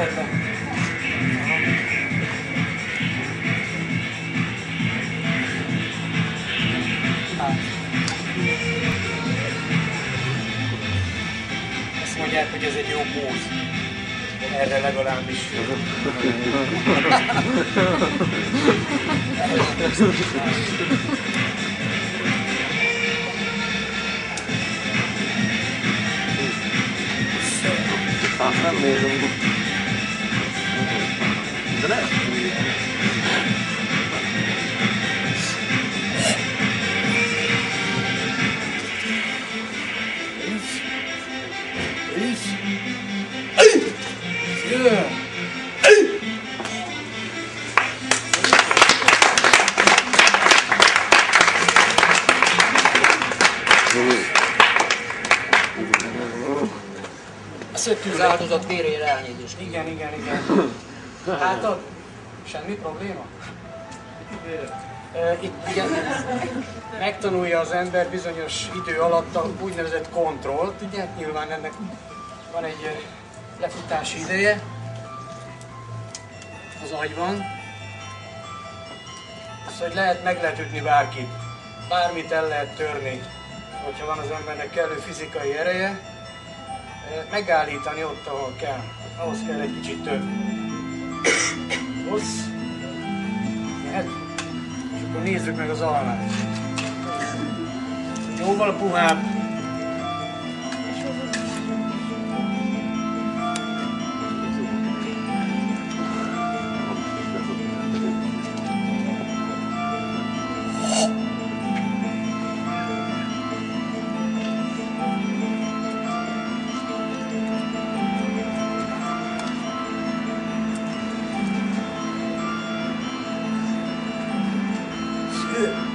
Értetlen. Azt mondják, hogy ez egy jó póz. Erre legalábbis. Nem nézem. De ne! A szökkűz áldozat vérére elnézést. Igen. Látod? Semmi probléma? Itt ugye megtanulja az ember bizonyos idő alatt a úgynevezett kontrollt, ugye? Nyilván ennek van egy lefutási ideje az agyban. Szóval meg lehet ütni bárkit, bármit el lehet törni, hogyha van az embernek kellő fizikai ereje, megállítani ott, ahol kell. Ahhoz kell egy kicsit több. Hossz. Mehet. És akkor nézzük meg az almát. Jóval puhább. Good.